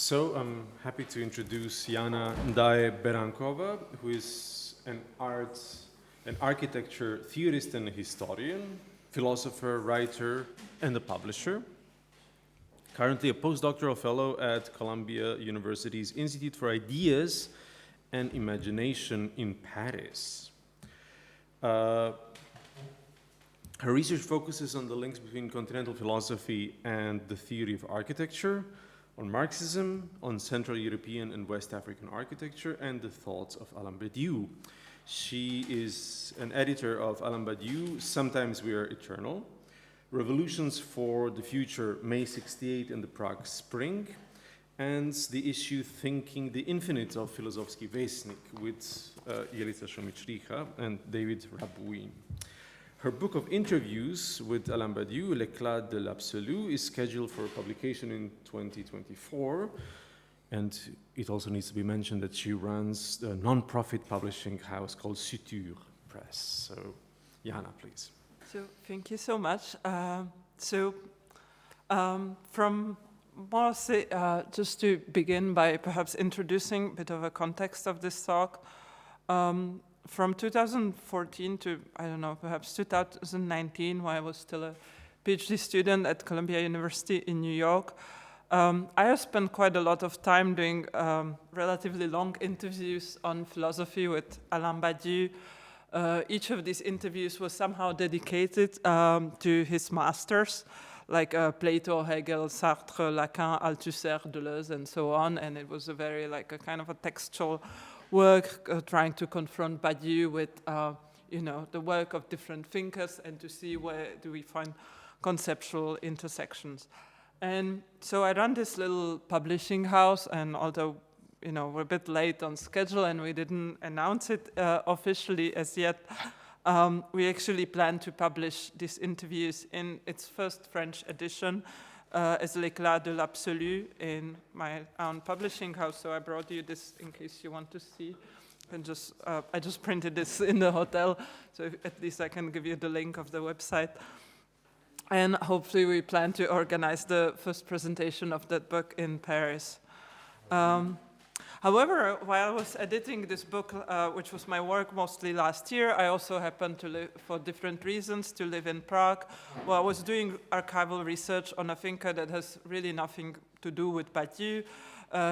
So I'm happy to introduce Jana Ndiaye Berankova, who is an architecture theorist and a historian, philosopher, writer, and a publisher. Currently a postdoctoral fellow at Columbia University's Institute for Ideas and Imagination in Paris. Her research focuses on the links between continental philosophy and the theory of architecture, on Marxism, on Central European and West African architecture, and the thoughts of Alain Badiou. She is an editor of Alain Badiou, Sometimes We Are Eternal, Revolutions for the Future, May 68 and the Prague Spring, and the issue Thinking the Infinite of Filozofski Vesnik with Jelica Šomić-Richa and David Rabouin. Her book of interviews with Alain Badiou, L'éclat de l'absolu, is scheduled for publication in 2024. And it also needs to be mentioned that she runs a non-profit publishing house called Suture Press. So, Jana, please. So, thank you so much. From Marseille, just to begin by perhaps introducing a bit of a context of this talk, from 2014 to, I don't know, perhaps 2019, when I was still a PhD student at Columbia University in New York, I have spent quite a lot of time doing relatively long interviews on philosophy with Alain Badiou. Each of these interviews was somehow dedicated to his masters, like Plato, Hegel, Sartre, Lacan, Althusser, Deleuze, and so on. And it was a very, like, a kind of a textual work trying to confront Badiou with, the work of different thinkers and to see where do we find conceptual intersections. And so I run this little publishing house, and although, we're a bit late on schedule and we didn't announce it officially as yet, we actually plan to publish these interviews in its first French edition as L'éclat de l'absolu in my own publishing house. So I brought you this in case you want to see. And I just printed this in the hotel, so at least I can give you the link of the website. And hopefully we plan to organize the first presentation of that book in Paris. However, while I was editing this book, which was my work mostly last year, I also happened to live, for different reasons, to live in Prague, where I was doing archival research on a thinker that has really nothing to do with Badiou,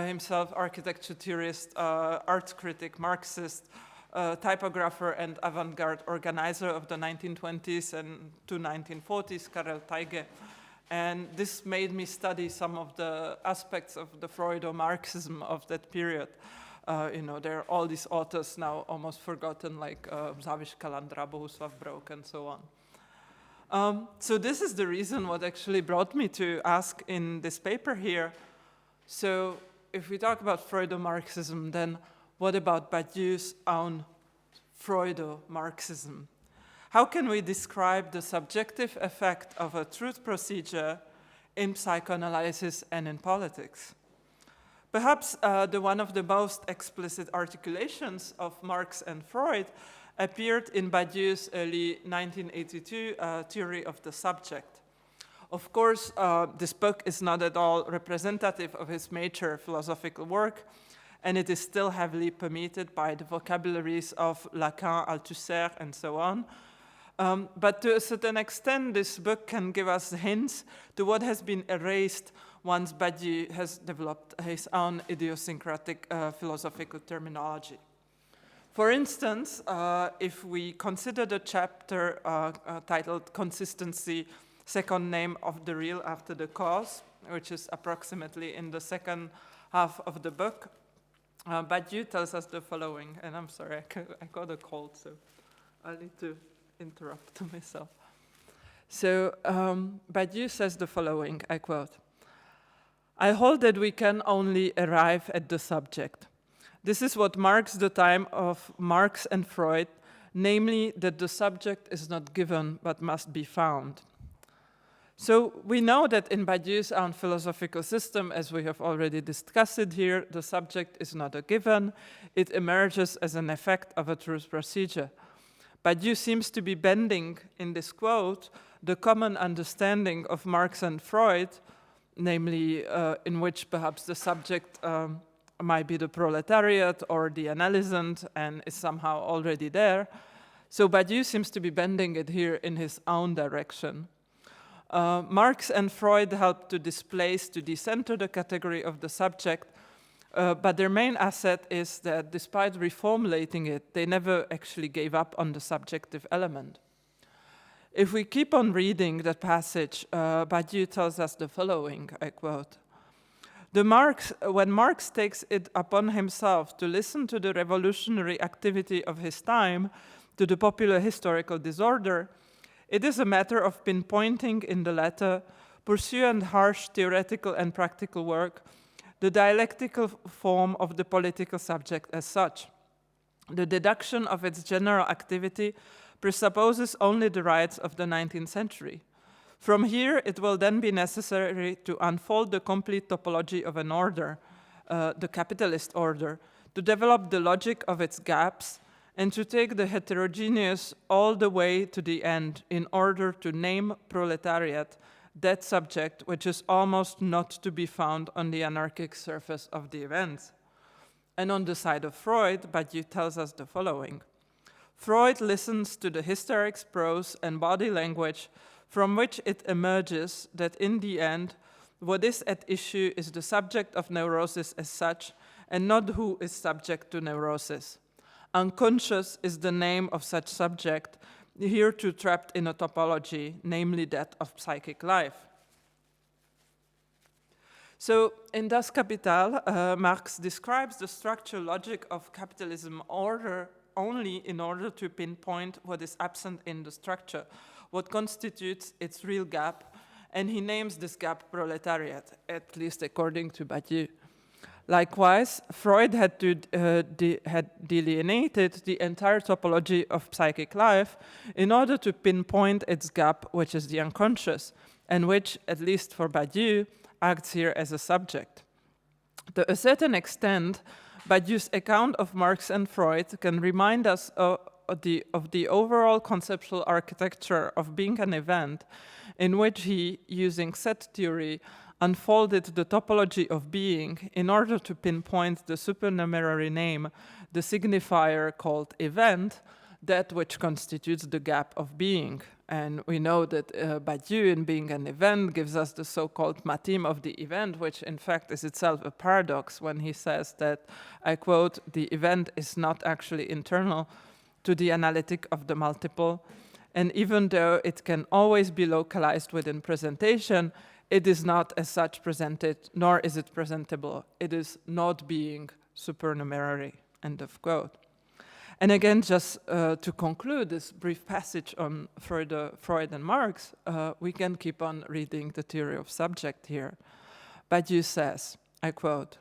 himself architecture theorist, art critic, Marxist, typographer and avant-garde organizer of the 1920s and to 1940s, Karel Tajge. And this made me study some of the aspects of the Freudo-Marxism of that period. There are all these authors now almost forgotten, like Zavish Kalandra, Bohuslav Brouk, and so on. So this is the reason what actually brought me to ask in this paper here. So if we talk about Freudo-Marxism, then what about Badiou's own Freudo-Marxism? How can we describe the subjective effect of a truth procedure in psychoanalysis and in politics? Perhaps one of the most explicit articulations of Marx and Freud appeared in Badiou's early 1982 theory of the subject. Of course, this book is not at all representative of his major philosophical work, and it is still heavily permeated by the vocabularies of Lacan, Althusser, and so on. But to a certain extent, this book can give us hints to what has been erased once Badiou has developed his own idiosyncratic philosophical terminology. For instance, if we consider the chapter titled Consistency, Second Name of the Real After the Cause, which is approximately in the second half of the book, Badiou tells us the following, and I'm sorry, I got a cold, so I'll need to interrupt myself. So Badiou says the following, I quote, "I hold that we can only arrive at the subject. This is what marks the time of Marx and Freud, namely that the subject is not given but must be found." So we know that in Badiou's own philosophical system, as we have already discussed it here, the subject is not a given. It emerges as an effect of a truth procedure. Badiou seems to be bending, in this quote, the common understanding of Marx and Freud, namely in which perhaps the subject might be the proletariat or the analysand and is somehow already there. So Badiou seems to be bending it here in his own direction. Marx and Freud helped to displace, to decenter the category of the subject, but their main asset is that despite reformulating it, they never actually gave up on the subjective element. If we keep on reading that passage, Badiou tells us the following, I quote, when Marx takes it upon himself to listen to the revolutionary activity of his time, to the popular historical disorder, it is a matter of pinpointing in the latter, pursuant harsh theoretical and practical work, the dialectical form of the political subject as such. The deduction of its general activity presupposes only the rights of the 19th century. From here, it will then be necessary to unfold the complete topology of an order, the capitalist order, to develop the logic of its gaps, and to take the heterogeneous all the way to the end in order to name proletariat, that subject which is almost not to be found on the anarchic surface of the events. And on the side of Freud, Badiou tells us the following. Freud listens to the hysterics prose and body language from which it emerges that in the end, what is at issue is the subject of neurosis as such, and not who is subject to neurosis. Unconscious is the name of such subject, hereto trapped in a topology, namely that of psychic life. So in Das Kapital, Marx describes the structural logic of capitalism order only in order to pinpoint what is absent in the structure, what constitutes its real gap, and he names this gap proletariat, at least according to Badiou. Likewise, Freud had delineated the entire topology of psychic life in order to pinpoint its gap, which is the unconscious, and which, at least for Badiou, acts here as a subject. To a certain extent, Badiou's account of Marx and Freud can remind us of the overall conceptual architecture of being an event, in which he, using set theory, unfolded the topology of being in order to pinpoint the supernumerary name, the signifier called event, that which constitutes the gap of being. And we know that Badiou, in being an event, gives us the so-called matim of the event, which in fact is itself a paradox when he says that, I quote, the event is not actually internal to the analytic of the multiple, and even though it can always be localized within presentation, it is not as such presented, nor is it presentable. It is not being supernumerary, end of quote. And again, just to conclude this brief passage on Freud and Marx, we can keep on reading the theory of subject here. Badiou says, I quote,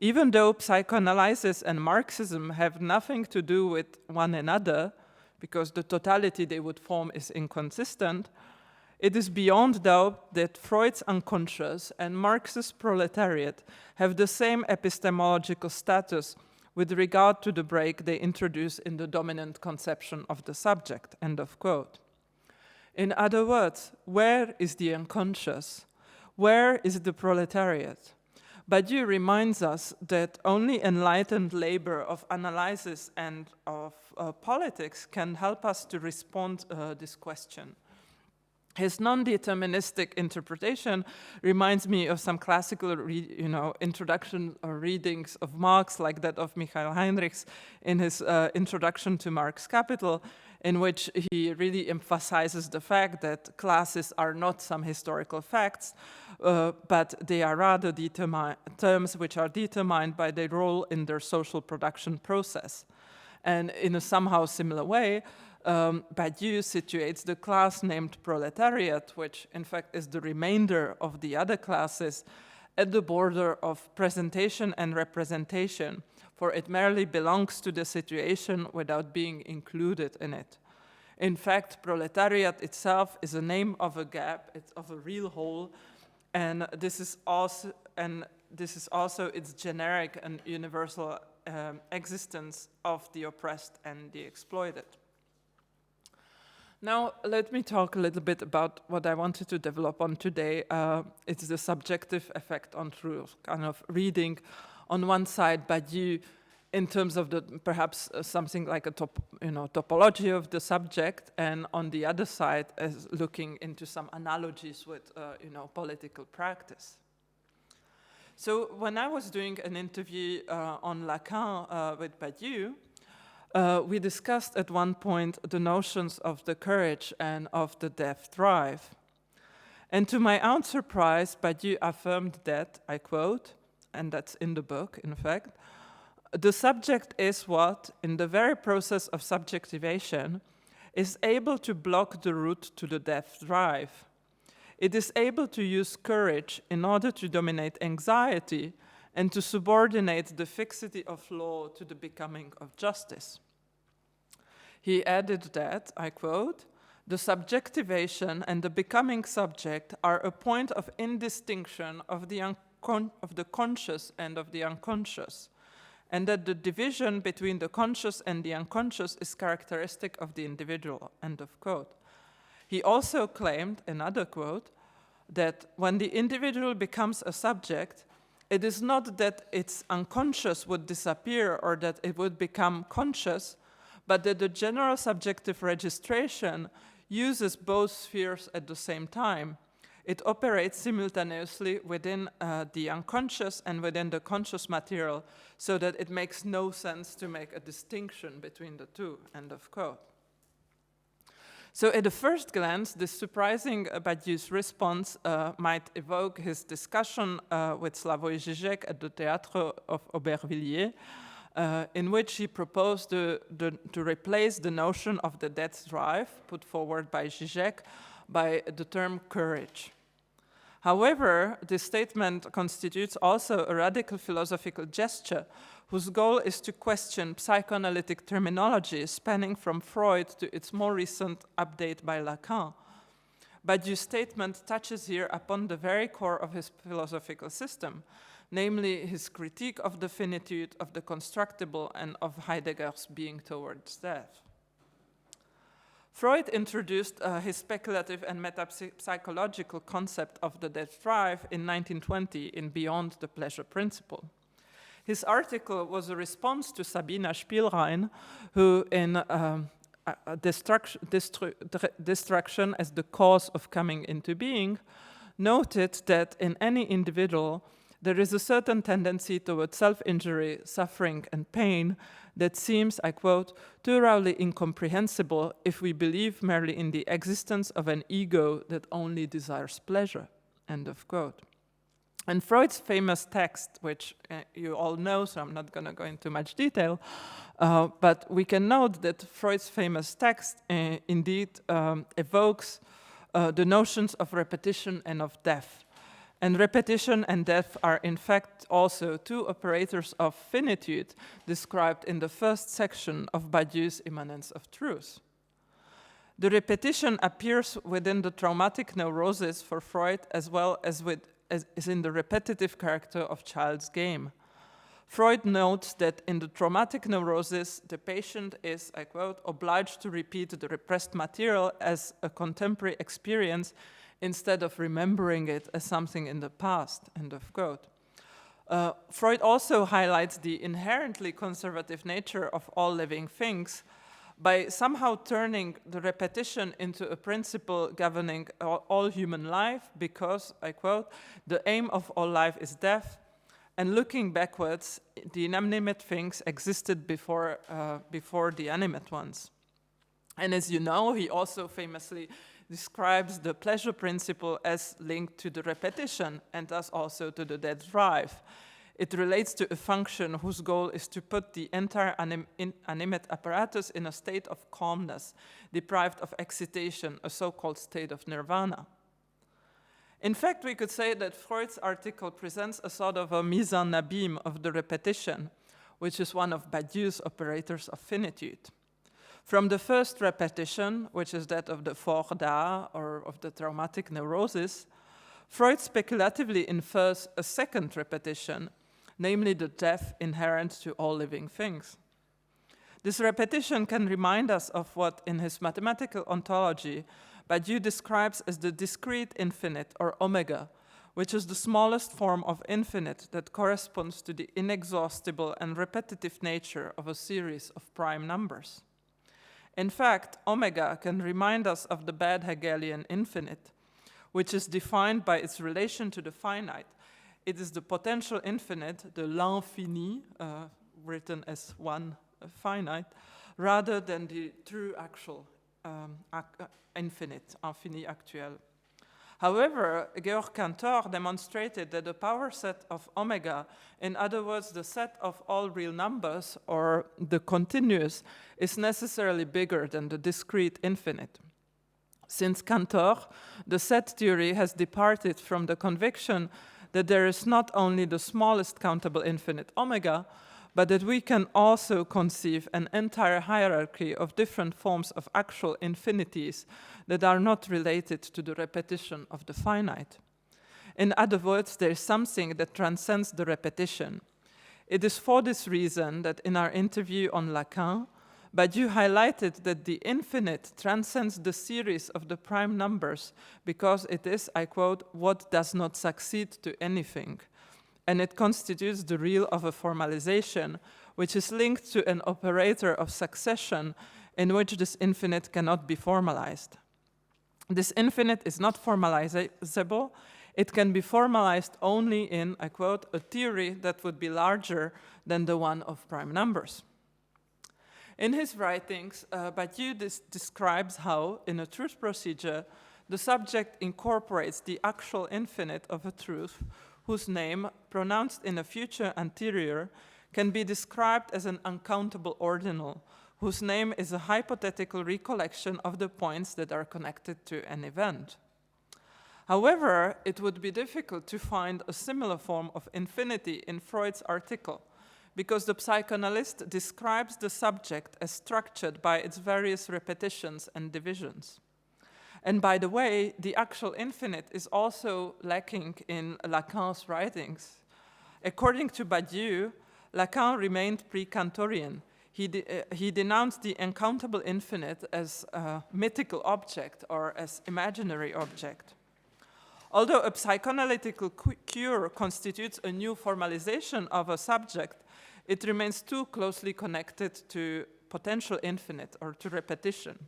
even though psychoanalysis and Marxism have nothing to do with one another, because the totality they would form is inconsistent, it is beyond doubt that Freud's unconscious and Marx's proletariat have the same epistemological status with regard to the break they introduce in the dominant conception of the subject, end of quote. In other words, where is the unconscious? Where is the proletariat? Badiou reminds us that only enlightened labor of analysis and of politics can help us to respond to this question. His non-deterministic interpretation reminds me of some classical introduction or readings of Marx, like that of Michael Heinrichs in his introduction to Marx Capital, in which he really emphasizes the fact that classes are not some historical facts, but they are rather terms which are determined by their role in their social production process. And in a somehow similar way, Badiou situates the class named proletariat, which in fact is the remainder of the other classes, at the border of presentation and representation, for it merely belongs to the situation without being included in it. In fact, proletariat itself is a name of a gap, it's of a real hole, and this is also its generic and universal existence of the oppressed and the exploited. Now, let me talk a little bit about what I wanted to develop on today. It's the subjective effect on truth, kind of reading on one side Badiou in terms of the perhaps something like a topology of the subject, and on the other side as looking into some analogies with political practice. So when I was doing an interview on Lacan with Badiou, we discussed at one point the notions of the courage and of the death drive. And to my own surprise, Badiou affirmed that, I quote, and that's in the book, in fact, the subject is what, in the very process of subjectivation, is able to block the route to the death drive. It is able to use courage in order to dominate anxiety and to subordinate the fixity of law to the becoming of justice. He added that, I quote, the subjectivation and the becoming subject are a point of indistinction of the conscious and of the unconscious, and that the division between the conscious and the unconscious is characteristic of the individual, end of quote. He also claimed, another quote, that when the individual becomes a subject, it is not that its unconscious would disappear or that it would become conscious, but that the general subjective registration uses both spheres at the same time. It operates simultaneously within the unconscious and within the conscious material, so that it makes no sense to make a distinction between the two, end of quote. So at the first glance, this surprising Badiou's response might evoke his discussion with Slavoj Žižek at the Théâtre of Aubervilliers, in which he proposed to replace the notion of the death drive put forward by Žižek by the term courage. However, this statement constitutes also a radical philosophical gesture whose goal is to question psychoanalytic terminology spanning from Freud to its more recent update by Lacan. Badiou's statement touches here upon the very core of his philosophical system, namely his critique of the finitude of the constructible and of Heidegger's being towards death. Freud introduced his speculative and metapsychological concept of the death drive in 1920 in Beyond the Pleasure Principle. His article was a response to Sabina Spielrein, who in Destruction as the Cause of Coming into Being, noted that in any individual there is a certain tendency toward self-injury, suffering, and pain that seems, I quote, thoroughly incomprehensible if we believe merely in the existence of an ego that only desires pleasure, end of quote. And Freud's famous text, which you all know, so I'm not going to go into much detail, but we can note that Freud's famous text indeed evokes the notions of repetition and of death. And repetition and death are in fact also two operators of finitude described in the first section of Badiou's Immanence of Truth. The repetition appears within the traumatic neurosis for Freud as well as in the repetitive character of child's game. Freud notes that in the traumatic neurosis, the patient is, I quote, obliged to repeat the repressed material as a contemporary experience instead of remembering it as something in the past, end of quote. Freud also highlights the inherently conservative nature of all living things by somehow turning the repetition into a principle governing all human life because, I quote, the aim of all life is death, and looking backwards, the inanimate things existed before the animate ones. And as you know, he also famously describes the pleasure principle as linked to the repetition and thus also to the death drive. It relates to a function whose goal is to put the entire animate apparatus in a state of calmness, deprived of excitation, a so-called state of nirvana. In fact, we could say that Freud's article presents a sort of a mise en abîme of the repetition, which is one of Badiou's operators of finitude. From the first repetition, which is that of the Freuda or of the traumatic neurosis, Freud speculatively infers a second repetition, namely the death inherent to all living things. This repetition can remind us of what, in his mathematical ontology, Badiou describes as the discrete infinite, or omega, which is the smallest form of infinite that corresponds to the inexhaustible and repetitive nature of a series of prime numbers. In fact, omega can remind us of the bad Hegelian infinite, which is defined by its relation to the finite. It is the potential infinite, the l'infini, written as one finite, rather than the true actual infinite, infini actuel. However, Georg Cantor demonstrated that the power set of omega, in other words, the set of all real numbers, or the continuous, is necessarily bigger than the discrete infinite. Since Cantor, the set theory has departed from the conviction that there is not only the smallest countable infinite omega, but that we can also conceive an entire hierarchy of different forms of actual infinities that are not related to the repetition of the finite. In other words, there is something that transcends the repetition. It is for this reason that in our interview on Lacan, Badiou highlighted that the infinite transcends the series of the prime numbers because it is, I quote, what does not succeed to anything, and it constitutes the real of a formalization, which is linked to an operator of succession in which this infinite cannot be formalized. This infinite is not formalizable. It can be formalized only in, I quote, a theory that would be larger than the one of prime numbers. In his writings, Badiou describes how, in a truth procedure, the subject incorporates the actual infinite of a truth whose name, pronounced in a future anterior, can be described as an uncountable ordinal, whose name is a hypothetical recollection of the points that are connected to an event. However, it would be difficult to find a similar form of infinity in Freud's article, because the psychoanalyst describes the subject as structured by its various repetitions and divisions. And by the way, the actual infinite is also lacking in Lacan's writings. According to Badiou, Lacan remained pre-Cantorian. He denounced the uncountable infinite as a mythical object or as imaginary object. Although a psychoanalytical cure constitutes a new formalization of a subject, it remains too closely connected to potential infinite or to repetition.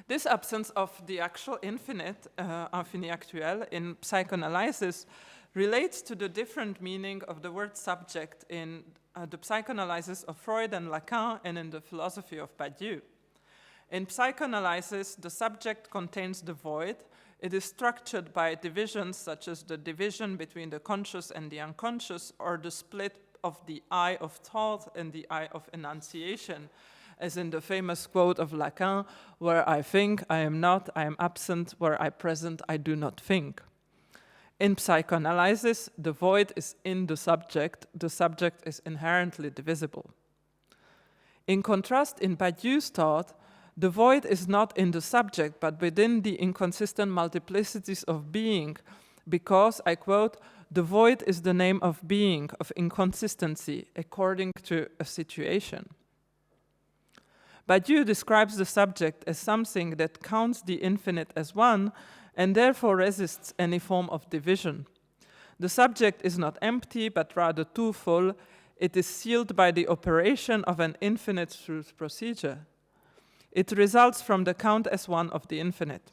This absence of the actual infinite, infini actuel, in psychoanalysis relates to the different meaning of the word subject in the psychoanalysis of Freud and Lacan and in the philosophy of Badiou. In psychoanalysis, the subject contains the void. It is structured by divisions such as the division between the conscious and the unconscious, or the split of the I of thought and the I of enunciation, as in the famous quote of Lacan, where I think, I am not, I am absent, where I present, I do not think. In psychoanalysis, the void is in the subject is inherently divisible. In contrast, in Badiou's thought, the void is not in the subject, but within the inconsistent multiplicities of being, because, I quote, the void is the name of being, of inconsistency, according to a situation. Badiou describes the subject as something that counts the infinite as one and therefore resists any form of division. The subject is not empty, but rather too full. It is sealed by the operation of an infinite truth procedure. It results from the count as one of the infinite.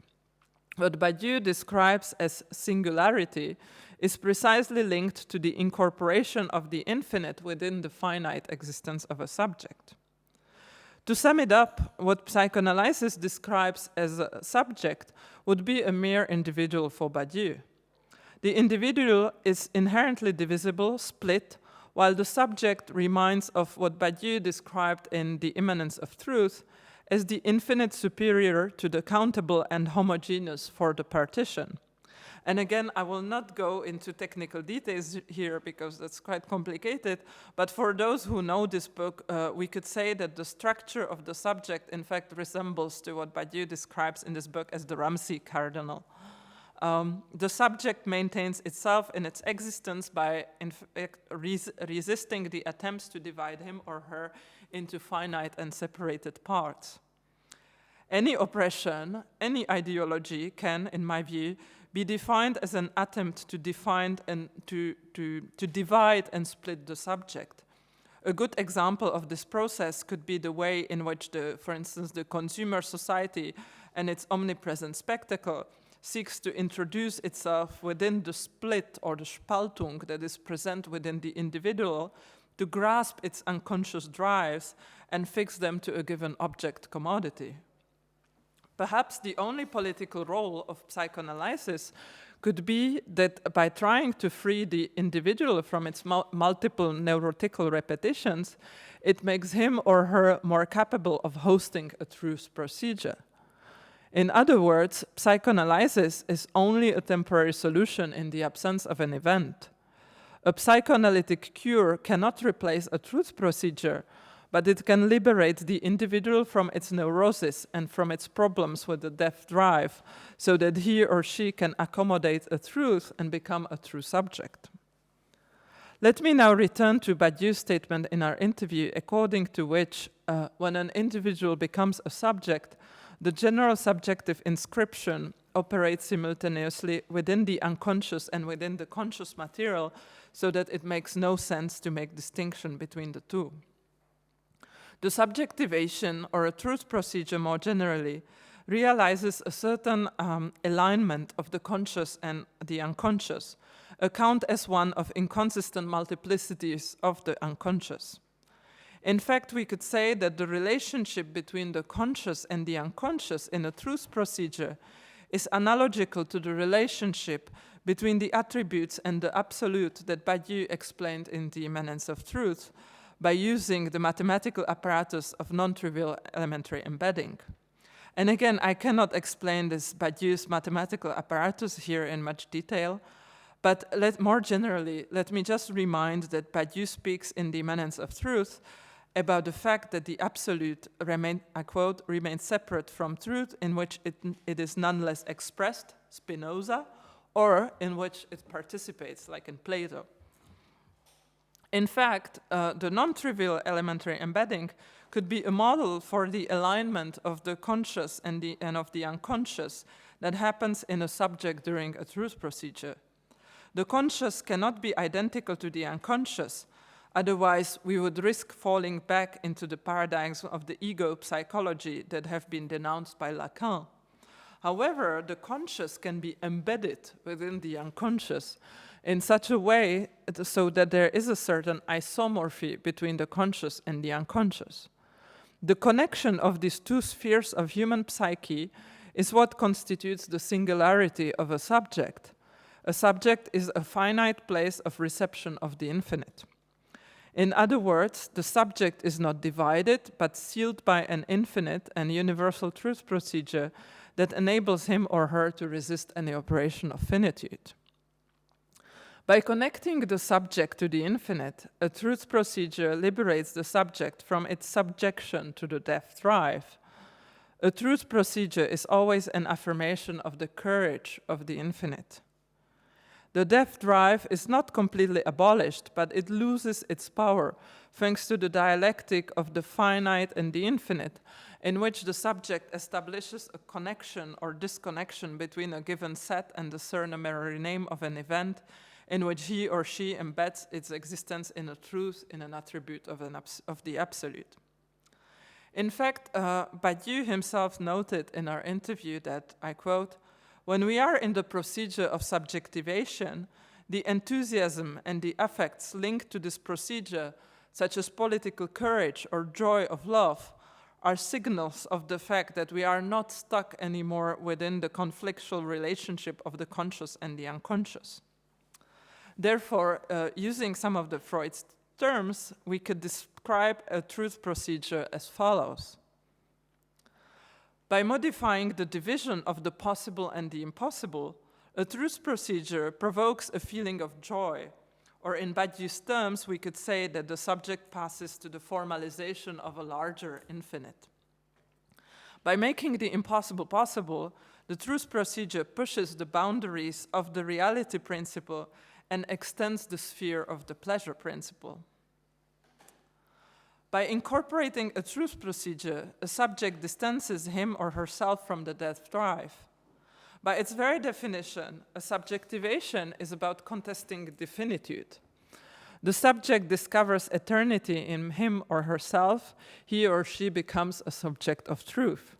What Badiou describes as singularity is precisely linked to the incorporation of the infinite within the finite existence of a subject. To sum it up, what psychoanalysis describes as a subject would be a mere individual for Badiou. The individual is inherently divisible, split, while the subject reminds of what Badiou described in The Immanence of Truth as the infinite superior to the countable and homogeneous for the partition. And again, I will not go into technical details here because that's quite complicated, but for those who know this book, we could say that the structure of the subject in fact resembles to what Badiou describes in this book as the Ramsey cardinal. The subject maintains itself in its existence by in fact resisting the attempts to divide him or her into finite and separated parts. Any oppression, any ideology can, in my view, be defined as an attempt to divide and split the subject. A good example of this process could be the way in which, for instance, the consumer society and its omnipresent spectacle seeks to introduce itself within the split or the Spaltung that is present within the individual to grasp its unconscious drives and fix them to a given object commodity. Perhaps the only political role of psychoanalysis could be that by trying to free the individual from its multiple neurotical repetitions, it makes him or her more capable of hosting a truth procedure. In other words, psychoanalysis is only a temporary solution in the absence of an event. A psychoanalytic cure cannot replace a truth procedure, but it can liberate the individual from its neurosis and from its problems with the death drive, so that he or she can accommodate a truth and become a true subject. Let me now return to Badiou's statement in our interview, according to which, when an individual becomes a subject, the general subjective inscription operates simultaneously within the unconscious and within the conscious material, so that it makes no sense to make distinction between the two. The subjectivation, or a truth procedure more generally, realizes a certain alignment of the conscious and the unconscious, a count as one of inconsistent multiplicities of the unconscious. In fact, we could say that the relationship between the conscious and the unconscious in a truth procedure is analogical to the relationship between the attributes and the absolute that Badiou explained in The Immanence of Truth by using the mathematical apparatus of non-trivial elementary embedding. And again, I cannot explain this Badiou's mathematical apparatus here in much detail, but more generally, let me just remind that Badiou speaks in The Immanence of Truth about the fact that the absolute, I quote, remains separate from truth, in which it is nonetheless expressed, Spinoza, or in which it participates, like in Plato. In fact, the non-trivial elementary embedding could be a model for the alignment of the conscious and of the unconscious that happens in a subject during a truth procedure. The conscious cannot be identical to the unconscious, otherwise we would risk falling back into the paradigms of the ego psychology that have been denounced by Lacan. However, the conscious can be embedded within the unconscious in such a way so that there is a certain isomorphy between the conscious and the unconscious. The connection of these two spheres of human psyche is what constitutes the singularity of a subject. A subject is a finite place of reception of the infinite. In other words, the subject is not divided, but sealed by an infinite and universal truth procedure that enables him or her to resist any operation of finitude. By connecting the subject to the infinite, a truth procedure liberates the subject from its subjection to the death drive. A truth procedure is always an affirmation of the courage of the infinite. The death drive is not completely abolished, but it loses its power thanks to the dialectic of the finite and the infinite, in which the subject establishes a connection or disconnection between a given set and the surnumeric name of an event, in which he or she embeds its existence in a truth, in an attribute of the absolute. In fact, Badiou himself noted in our interview that, I quote, "When we are in the procedure of subjectivation, the enthusiasm and the affects linked to this procedure, such as political courage or joy of love, are signals of the fact that we are not stuck anymore within the conflictual relationship of the conscious and the unconscious." Therefore, using some of the Freud's terms, we could describe a truth procedure as follows. By modifying the division of the possible and the impossible, a truth procedure provokes a feeling of joy, or in Badiou's terms, we could say that the subject passes to the formalization of a larger infinite. By making the impossible possible, the truth procedure pushes the boundaries of the reality principle and extends the sphere of the pleasure principle. By incorporating a truth procedure, a subject distances him or herself from the death drive. By its very definition, a subjectivation is about contesting definitude. The subject discovers eternity in him or herself. He or she becomes a subject of truth.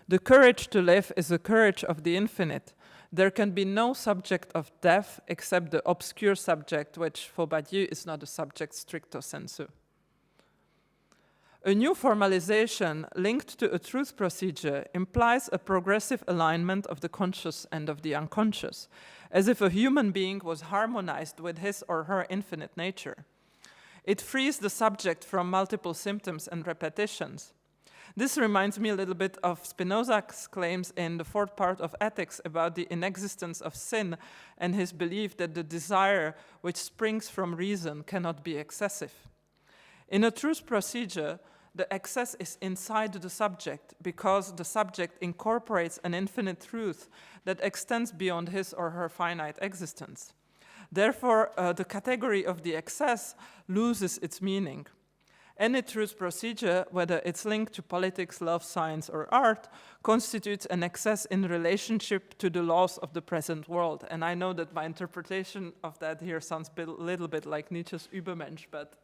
The courage to live is the courage of the infinite. There can be no subject of death except the obscure subject, which for Badiou is not a subject stricto sensu. A new formalization linked to a truth procedure implies a progressive alignment of the conscious and of the unconscious, as if a human being was harmonized with his or her infinite nature. It frees the subject from multiple symptoms and repetitions. This reminds me a little bit of Spinoza's claims in the fourth part of Ethics about the inexistence of sin and his belief that the desire which springs from reason cannot be excessive. In a truth procedure, the excess is inside the subject because the subject incorporates an infinite truth that extends beyond his or her finite existence. Therefore, the category of the excess loses its meaning. Any truth procedure, whether it's linked to politics, love, science, or art, constitutes an excess in relationship to the laws of the present world. And I know that my interpretation of that here sounds a little bit like Nietzsche's Übermensch, but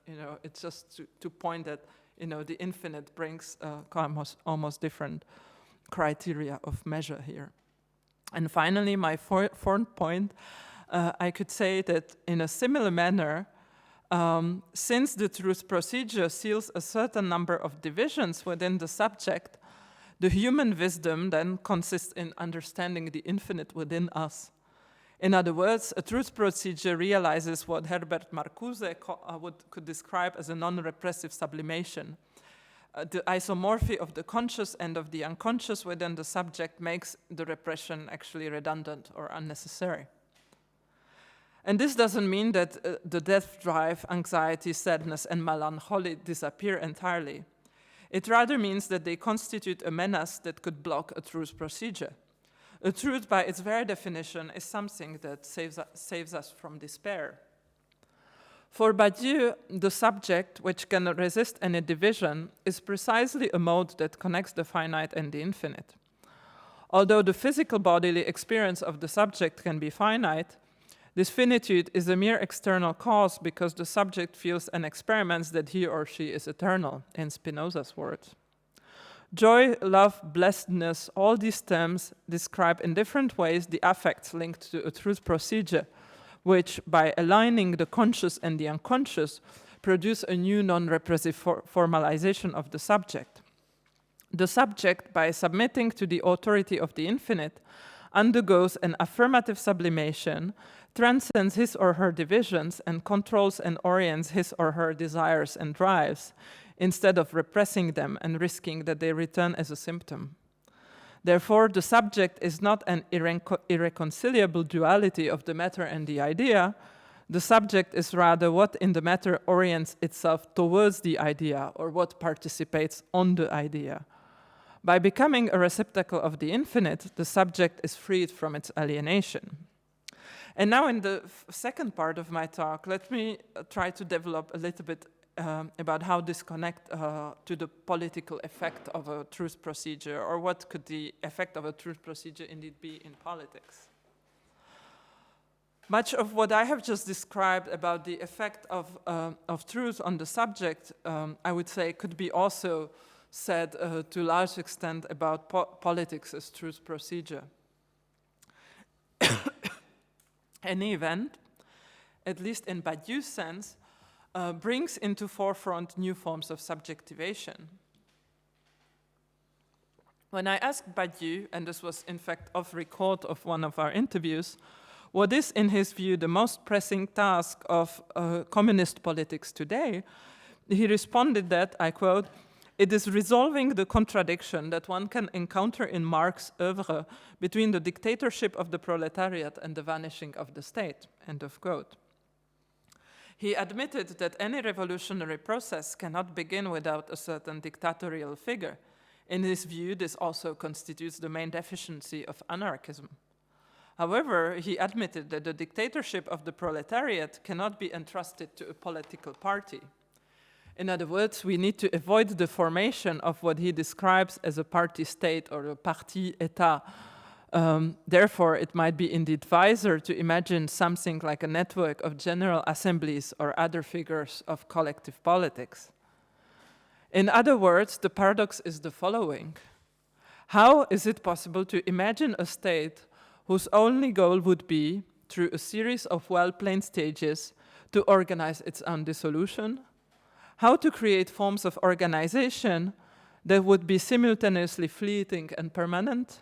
it's just to point that the infinite brings almost different criteria of measure here. And finally, my fourth point, I could say that in a similar manner, since the truth procedure seals a certain number of divisions within the subject, the human wisdom then consists in understanding the infinite within us. In other words, a truth procedure realizes what Herbert Marcuse could describe as a non-repressive sublimation. The isomorphy of the conscious and of the unconscious within the subject makes the repression actually redundant or unnecessary. And this doesn't mean that the death drive, anxiety, sadness, and melancholy disappear entirely. It rather means that they constitute a menace that could block a truth procedure. A truth, by its very definition, is something that saves us from despair. For Badiou, the subject, which can resist any division, is precisely a mode that connects the finite and the infinite. Although the physical bodily experience of the subject can be finite, this finitude is a mere external cause because the subject feels and experiments that he or she is eternal, in Spinoza's words. Joy, love, blessedness, all these terms describe in different ways the affects linked to a truth procedure, which, by aligning the conscious and the unconscious, produce a new non-repressive formalization of the subject. The subject, by submitting to the authority of the infinite, undergoes an affirmative sublimation, transcends his or her divisions, and controls and orients his or her desires and drives, instead of repressing them and risking that they return as a symptom. Therefore, the subject is not an irreconcilable duality of the matter and the idea. The subject is rather what in the matter orients itself towards the idea or what participates on the idea. By becoming a receptacle of the infinite, the subject is freed from its alienation. And now in the second part of my talk, let me try to develop a little bit about how this connects to the political effect of a truth procedure, or what could the effect of a truth procedure indeed be in politics. Much of what I have just described about the effect of truth on the subject, I would say, could be also said to a large extent about politics as truth procedure. Any event, at least in Badiou's sense, brings into forefront new forms of subjectivation. When I asked Badiou, and this was in fact off record of one of our interviews, what is in his view the most pressing task of communist politics today, he responded that, I quote, "It is resolving the contradiction that one can encounter in Marx's oeuvre between the dictatorship of the proletariat and the vanishing of the state," end of quote. He admitted that any revolutionary process cannot begin without a certain dictatorial figure. In his view, this also constitutes the main deficiency of anarchism. However, he admitted that the dictatorship of the proletariat cannot be entrusted to a political party. In other words, we need to avoid the formation of what he describes as a party state or a parti état. Therefore, it might be indeed wiser to imagine something like a network of general assemblies or other figures of collective politics. In other words, the paradox is the following. How is it possible to imagine a state whose only goal would be, through a series of well-planned stages, to organize its own dissolution? How to create forms of organization that would be simultaneously fleeting and permanent?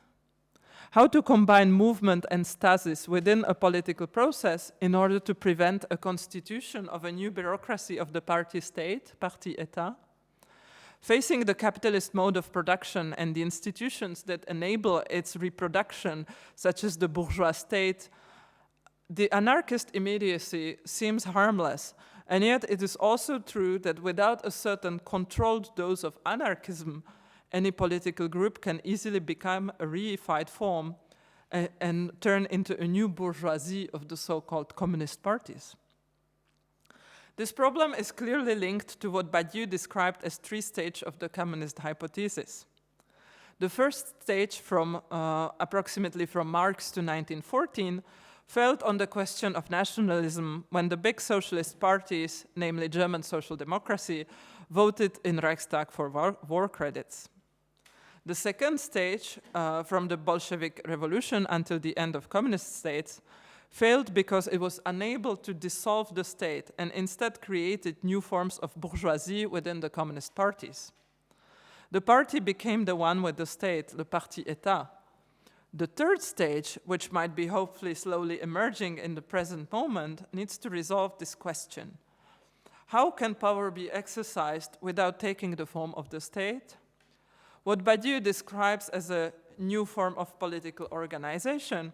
How to combine movement and stasis within a political process in order to prevent a constitution of a new bureaucracy of the party state, parti état? Facing the capitalist mode of production and the institutions that enable its reproduction, such as the bourgeois state, the anarchist immediacy seems harmless, and yet it is also true that without a certain controlled dose of anarchism, any political group can easily become a reified form and turn into a new bourgeoisie of the so-called communist parties. This problem is clearly linked to what Badiou described as three stages of the communist hypothesis. The first stage, approximately from Marx to 1914, felt on the question of nationalism when the big socialist parties, namely German Social Democracy, voted in Reichstag for war credits. The second stage, from the Bolshevik Revolution until the end of communist states, failed because it was unable to dissolve the state and instead created new forms of bourgeoisie within the communist parties. The party became the one with the state, the parti état. The third stage, which might be hopefully slowly emerging in the present moment, needs to resolve this question. How can power be exercised without taking the form of the state? What Badiou describes as a new form of political organization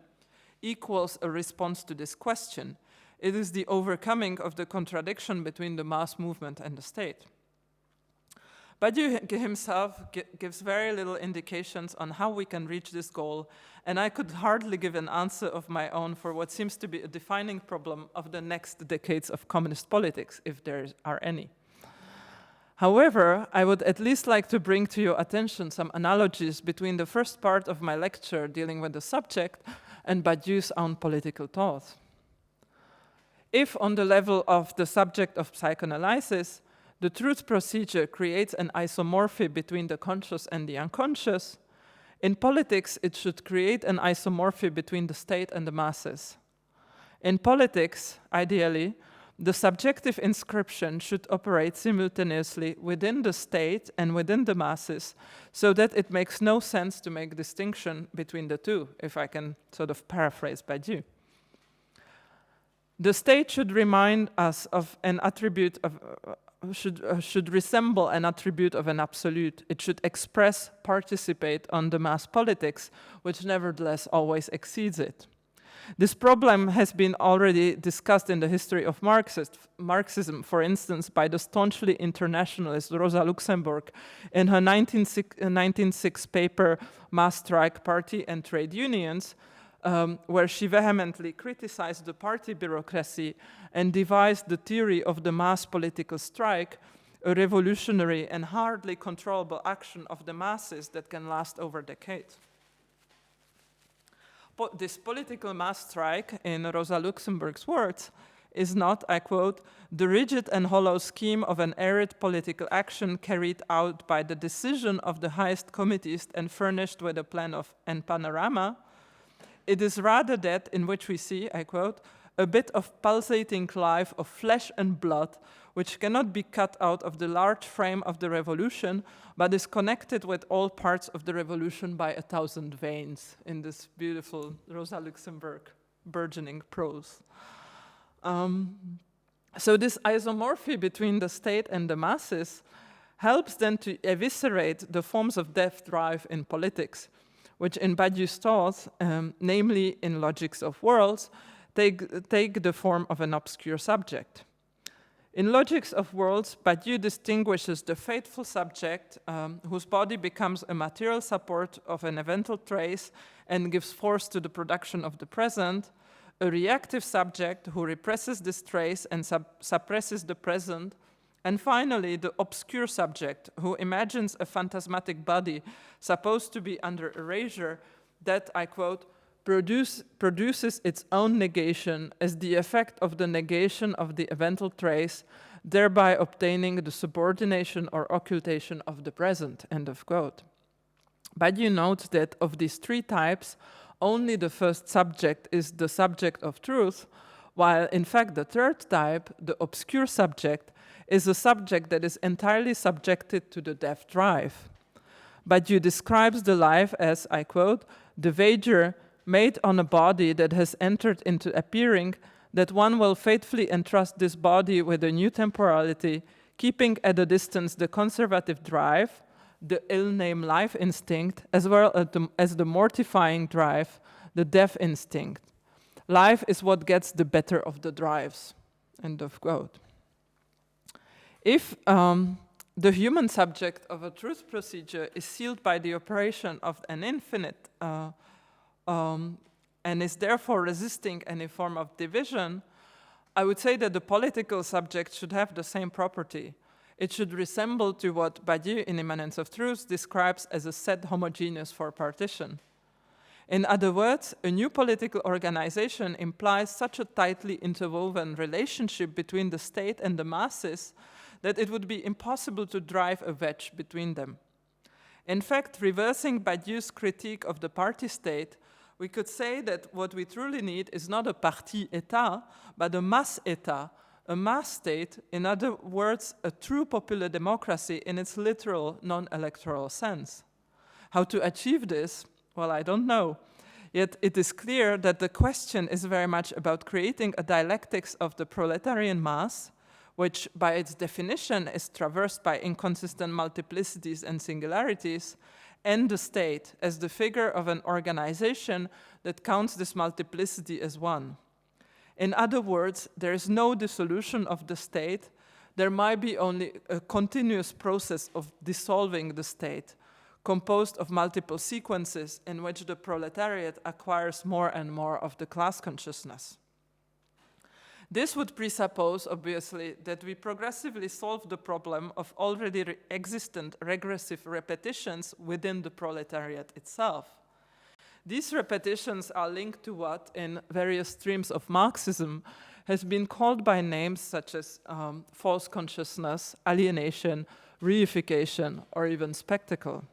equals a response to this question. It is the overcoming of the contradiction between the mass movement and the state. Badiou himself gives very little indications on how we can reach this goal, and I could hardly give an answer of my own for what seems to be a defining problem of the next decades of communist politics, if there are any. However, I would at least like to bring to your attention some analogies between the first part of my lecture dealing with the subject and Badiou's own political thought. If on the level of the subject of psychoanalysis, the truth procedure creates an isomorphy between the conscious and the unconscious, in politics it should create an isomorphy between the state and the masses. In politics, ideally, the subjective inscription should operate simultaneously within the state and within the masses, so that it makes no sense to make distinction between the two, if I can sort of paraphrase Badiou. The state should remind us of an attribute of, should resemble an attribute of an absolute. It should express, participate on the mass politics, which nevertheless always exceeds it. This problem has been already discussed in the history of Marxism, for instance, by the staunchly internationalist Rosa Luxemburg in her 1906 paper, Mass Strike, Party and Trade Unions, where she vehemently criticized the party bureaucracy and devised the theory of the mass political strike, a revolutionary and hardly controllable action of the masses that can last over decades. This political mass strike, in Rosa Luxemburg's words, is not, I quote, the rigid and hollow scheme of an arid political action carried out by the decision of the highest committees and furnished with a plan and panorama. It is rather that in which we see, I quote, a bit of pulsating life of flesh and blood, which cannot be cut out of the large frame of the revolution, but is connected with all parts of the revolution by 1,000 veins, in this beautiful Rosa Luxemburg burgeoning prose. So this isomorphy between the state and the masses helps then to eviscerate the forms of death drive in politics, which in Badiou's thought, namely in Logics of Worlds, take the form of an obscure subject. In Logics of Worlds, Badiou distinguishes the fateful subject whose body becomes a material support of an eventual trace and gives force to the production of the present, a reactive subject who represses this trace and suppresses the present And finally, the obscure subject, who imagines a phantasmatic body supposed to be under erasure that, I quote, produces its own negation as the effect of the negation of the eventual trace, thereby obtaining the subordination or occultation of the present, end of quote. Badiou notes that of these three types, only the first subject is the subject of truth, while in fact the third type, the obscure subject, is a subject that is entirely subjected to the death drive. Badiou describes the life as, I quote, the wager made on a body that has entered into appearing, that one will faithfully entrust this body with a new temporality, keeping at a distance the conservative drive, the ill-named life instinct, as well as the mortifying drive, the death instinct. Life is what gets the better of the drives, end of quote. If the human subject of a truth procedure is sealed by the operation of an infinite and is therefore resisting any form of division, I would say that the political subject should have the same property. It should resemble to what Badiou in Immanence of Truth describes as a set homogeneous for partition. In other words, a new political organization implies such a tightly interwoven relationship between the state and the masses that it would be impossible to drive a wedge between them. In fact, reversing Badiou's critique of the party state, we could say that what we truly need is not a parti-état, but a mass-état, a mass state, in other words, a true popular democracy in its literal, non-electoral sense. How to achieve this? Well, I don't know. Yet it is clear that the question is very much about creating a dialectics of the proletarian mass, which by its definition is traversed by inconsistent multiplicities and singularities, and the state as the figure of an organization that counts this multiplicity as one. In other words, there is no dissolution of the state. There might be only a continuous process of dissolving the state, composed of multiple sequences in which the proletariat acquires more and more of the class consciousness. This would presuppose, obviously, that we progressively solve the problem of already existent regressive repetitions within the proletariat itself. These repetitions are linked to what, in various streams of Marxism, has been called by names such as false consciousness, alienation, reification, or even spectacle.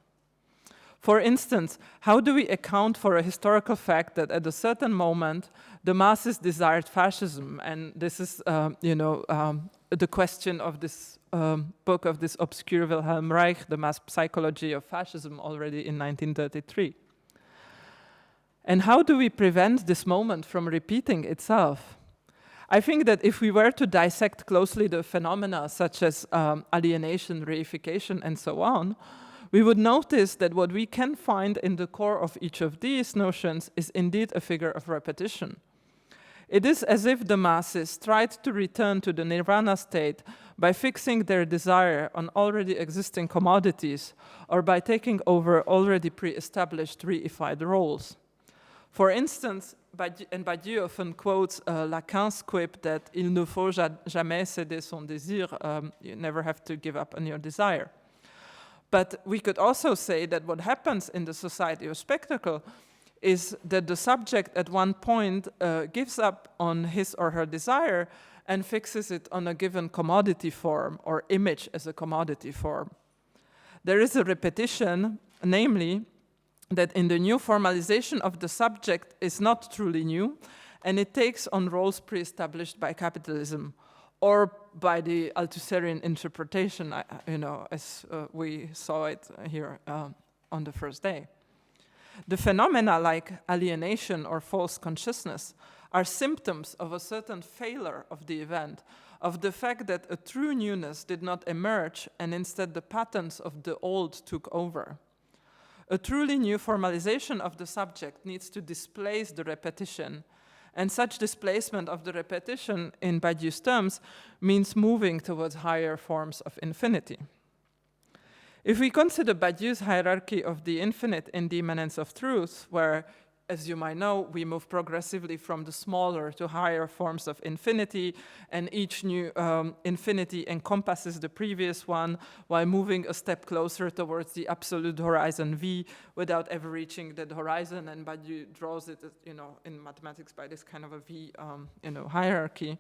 For instance, how do we account for a historical fact that at a certain moment the masses desired fascism? And this is, the question of this book of this obscure Wilhelm Reich, The Mass Psychology of Fascism, already in 1933. And how do we prevent this moment from repeating itself? I think that if we were to dissect closely the phenomena such as alienation, reification, and so on, we would notice that what we can find in the core of each of these notions is indeed a figure of repetition. It is as if the masses tried to return to the nirvana state by fixing their desire on already existing commodities or by taking over already pre-established reified roles. For instance, Badiou often quotes Lacan's quip that il ne faut jamais céder son désir, you never have to give up on your desire. But we could also say that what happens in the society of spectacle is that the subject at one point gives up on his or her desire and fixes it on a given commodity form or image as a commodity form. There is a repetition, namely, that in the new formalization of the subject is not truly new, and it takes on roles pre-established by capitalism or by the Althusserian interpretation, as we saw it here on the first day. The phenomena like alienation or false consciousness are symptoms of a certain failure of the event, of the fact that a true newness did not emerge and instead the patterns of the old took over. A truly new formalization of the subject needs to displace the repetition, and such displacement of the repetition, in Badiou's terms, means moving towards higher forms of infinity. If we consider Badiou's hierarchy of the infinite in the Immanence of Truth, where as you might know, we move progressively from the smaller to higher forms of infinity, and each new infinity encompasses the previous one while moving a step closer towards the absolute horizon V without ever reaching that horizon. And Badiou draws it, in mathematics by this kind of a V, hierarchy.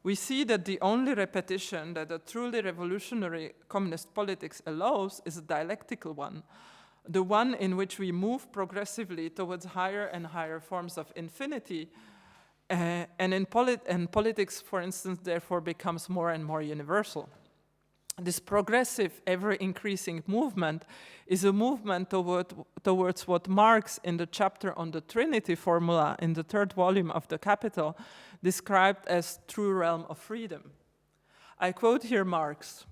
We see that the only repetition that a truly revolutionary communist politics allows is a dialectical one, the one in which we move progressively towards higher and higher forms of infinity, and politics, for instance, therefore becomes more and more universal. This progressive, ever-increasing movement is a movement towards what Marx, in the chapter on the Trinity formula in the 3rd volume of The Capital, described as true realm of freedom. I quote here Marx: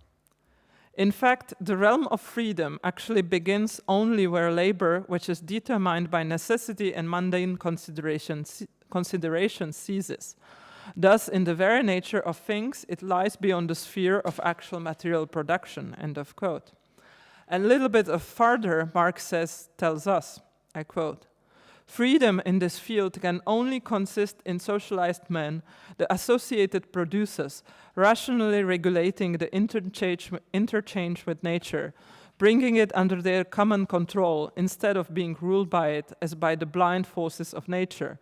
"In fact, the realm of freedom actually begins only where labor, which is determined by necessity and mundane consideration, ceases. Thus, in the very nature of things, it lies beyond the sphere of actual material production," end of quote. And a little bit farther, Marx tells us, I quote, "Freedom in this field can only consist in socialized men, the associated producers, rationally regulating the interchange with nature, bringing it under their common control instead of being ruled by it as by the blind forces of nature,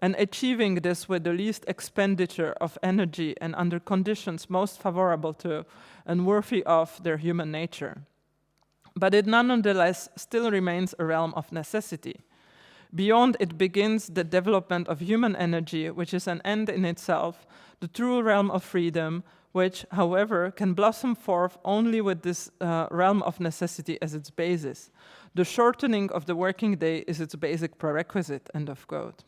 and achieving this with the least expenditure of energy and under conditions most favorable to and worthy of their human nature. But it nonetheless still remains a realm of necessity. Beyond it begins the development of human energy, which is an end in itself, the true realm of freedom, which, however, can blossom forth only with this realm of necessity as its basis. The shortening of the working day is its basic prerequisite," end of quote.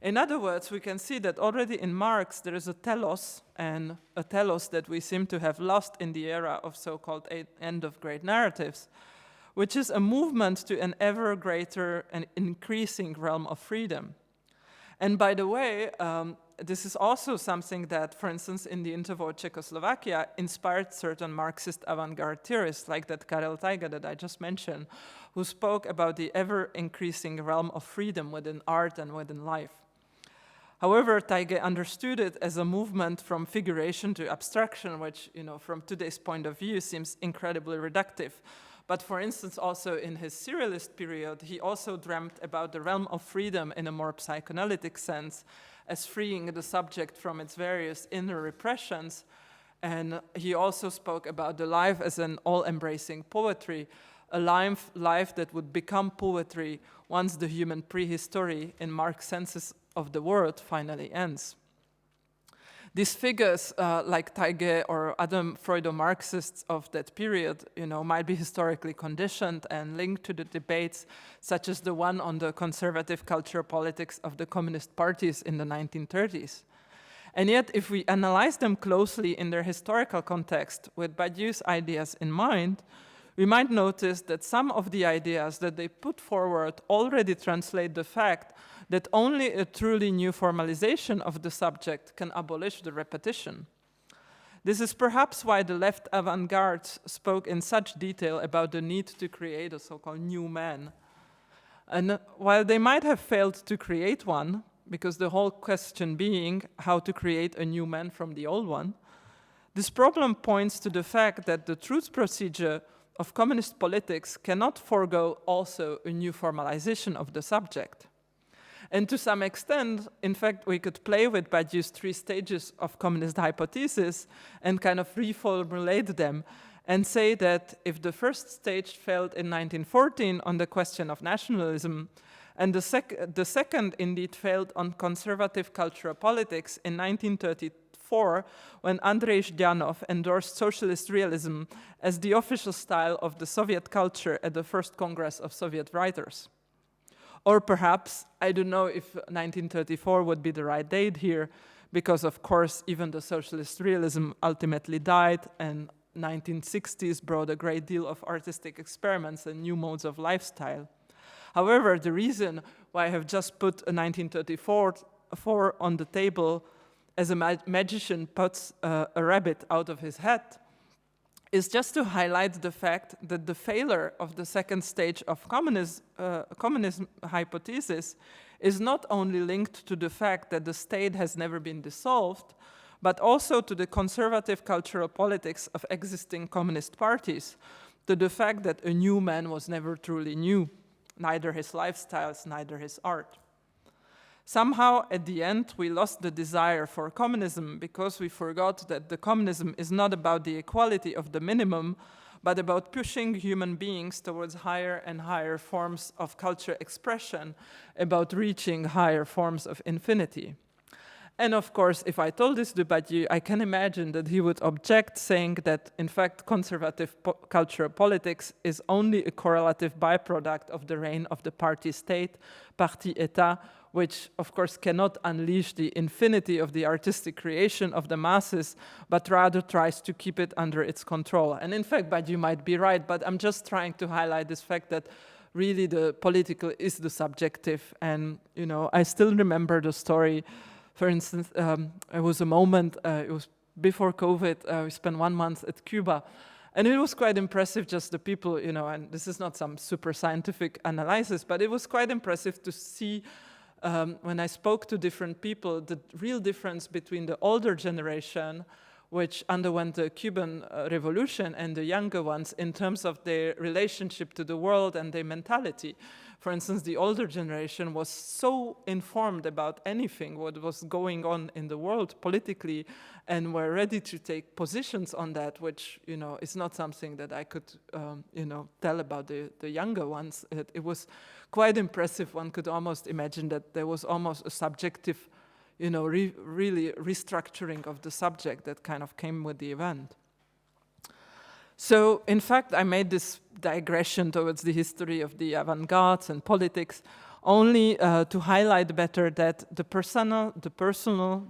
In other words, we can see that already in Marx there is a telos, and a telos that we seem to have lost in the era of so-called end of great narratives, which is a movement to an ever greater and increasing realm of freedom. And by the way, this is also something that, for instance, in the interwar Czechoslovakia, inspired certain Marxist avant-garde theorists like that Karel Tajge that I just mentioned, who spoke about the ever-increasing realm of freedom within art and within life. However, Tajge understood it as a movement from figuration to abstraction, which, from today's point of view, seems incredibly reductive. But for instance, also in his Serialist period, he also dreamt about the realm of freedom in a more psychoanalytic sense, as freeing the subject from its various inner repressions. And he also spoke about the life as an all-embracing poetry, a life that would become poetry once the human prehistory, in Marx's senses of the word, finally ends. These figures, like Tajge or other Freudo-Marxists of that period, might be historically conditioned and linked to the debates, such as the one on the conservative culture politics of the communist parties in the 1930s. And yet, if we analyze them closely in their historical context, with Badiou's ideas in mind, we might notice that some of the ideas that they put forward already translate the fact that only a truly new formalization of the subject can abolish the repetition. This is perhaps why the left avant-garde spoke in such detail about the need to create a so-called new man. And while they might have failed to create one, because the whole question being how to create a new man from the old one, this problem points to the fact that the truth procedure of communist politics cannot forego also a new formalization of the subject. And to some extent, in fact, we could play with Badiou's 3 stages of communist hypothesis and kind of reformulate them and say that if the first stage failed in 1914 on the question of nationalism, and the second indeed failed on conservative cultural politics in 1934, when Andrei Zhdanov endorsed socialist realism as the official style of the Soviet culture at the first Congress of Soviet Writers. Or perhaps, I don't know if 1934 would be the right date here, because of course even the socialist realism ultimately died, and 1960s brought a great deal of artistic experiments and new modes of lifestyle. However, the reason why I have just put a 1934 on the table as a magician puts a rabbit out of his hat is just to highlight the fact that the failure of the second stage of communism hypothesis is not only linked to the fact that the state has never been dissolved, but also to the conservative cultural politics of existing communist parties, to the fact that a new man was never truly new, neither his lifestyles, neither his art. Somehow, at the end, we lost the desire for communism because we forgot that the communism is not about the equality of the minimum, but about pushing human beings towards higher and higher forms of culture expression, about reaching higher forms of infinity. And of course, if I told this to Badiou, I can imagine that he would object, saying that, in fact, conservative cultural politics is only a correlative byproduct of the reign of the party state, parti état, which, of course, cannot unleash the infinity of the artistic creation of the masses, but rather tries to keep it under its control. And in fact, Badiou might be right, but I'm just trying to highlight this fact that really the political is the subjective. And, you know, I still remember the story. For instance, it was a moment, it was before COVID, we spent 1 month at Cuba. And it was quite impressive, just the people, you know, and this is not some super scientific analysis, but it was quite impressive to see when I spoke to different people, the real difference between the older generation, which underwent the Cuban Revolution, and the younger ones in terms of their relationship to the world and their mentality. For instance, the older generation was so informed about anything, what was going on in the world politically, and were ready to take positions on that, which, you know, is not something that I could, you know, tell about the younger ones. It was quite impressive. One could almost imagine that there was almost a subjective, you know, really restructuring of the subject that kind of came with the event. So, in fact, I made this digression towards the history of the avant-garde and politics only to highlight better that the personal,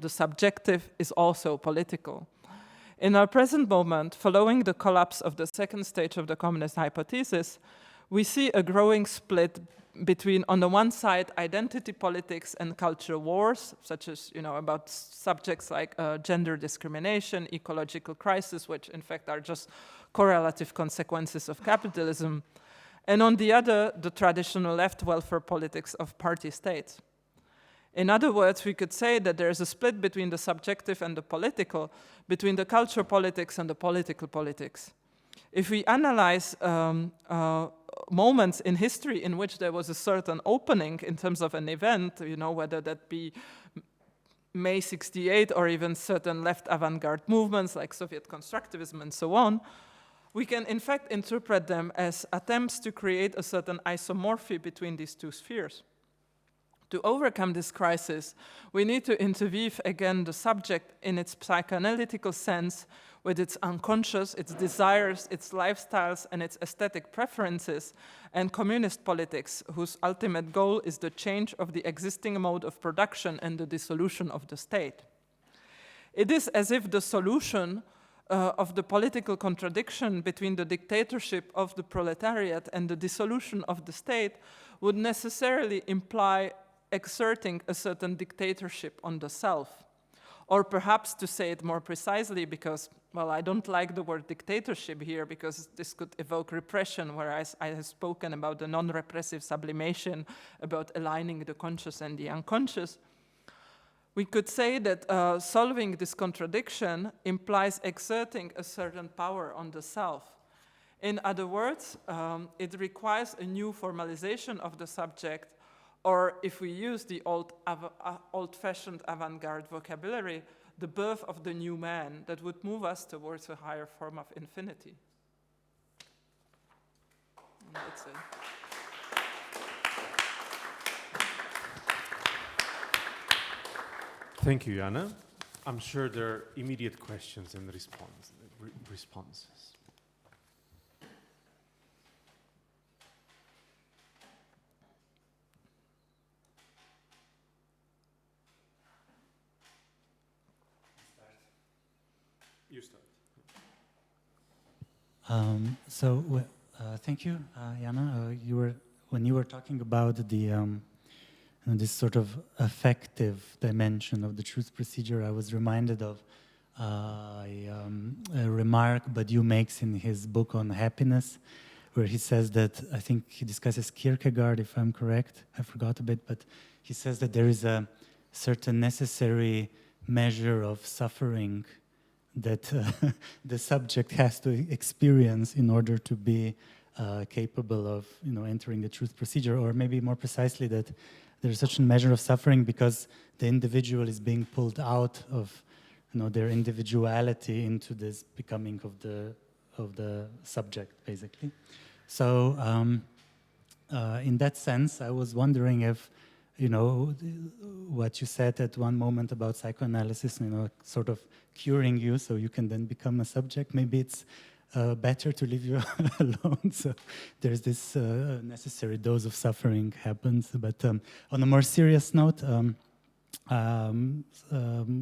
the subjective is also political. In our present moment, following the collapse of the second stage of the communist hypothesis, we see a growing split between, on the one side, identity politics and culture wars, such as, you know, about subjects like gender discrimination, ecological crisis, which in fact are just correlative consequences of capitalism, and on the other, the traditional left welfare politics of party states. In other words, we could say that there is a split between the subjective and the political, between the culture politics and the political politics. If we analyze moments in history in which there was a certain opening in terms of an event, you know, whether that be May 68 or even certain left avant-garde movements like Soviet constructivism and so on, we can in fact interpret them as attempts to create a certain isomorphy between these two spheres. To overcome this crisis, we need to interweave again the subject in its psychoanalytical sense with its unconscious, its desires, its lifestyles, and its aesthetic preferences, and communist politics, whose ultimate goal is the change of the existing mode of production and the dissolution of the state. It is as if the solution of the political contradiction between the dictatorship of the proletariat and the dissolution of the state would necessarily imply exerting a certain dictatorship on the self. Or perhaps to say it more precisely, because, well, I don't like the word dictatorship here because this could evoke repression, whereas I have spoken about the non-repressive sublimation, about aligning the conscious and the unconscious. We could say that solving this contradiction implies exerting a certain power on the self. In other words, it requires a new formalization of the subject, or if we use the old-fashioned avant-garde vocabulary, the birth of the new man that would move us towards a higher form of infinity. And that's it. Thank you, Jana. I'm sure there are immediate questions and responses. You start. Thank you, Jana. When you were talking about the this sort of affective dimension of the truth procedure, I was reminded of a remark Badiou makes in his book on happiness, where he says that, I think he discusses Kierkegaard, if I'm correct, I forgot a bit, but he says that there is a certain necessary measure of suffering that the subject has to experience in order to be capable of, entering the truth procedure, or maybe more precisely that there's such a measure of suffering because the individual is being pulled out of, their individuality into this becoming of the subject, basically. So, in that sense, I was wondering if, what you said at one moment about psychoanalysis, sort of curing you so you can then become a subject. Maybe it's better to leave you alone. So there's this necessary dose of suffering happens. But on a more serious note,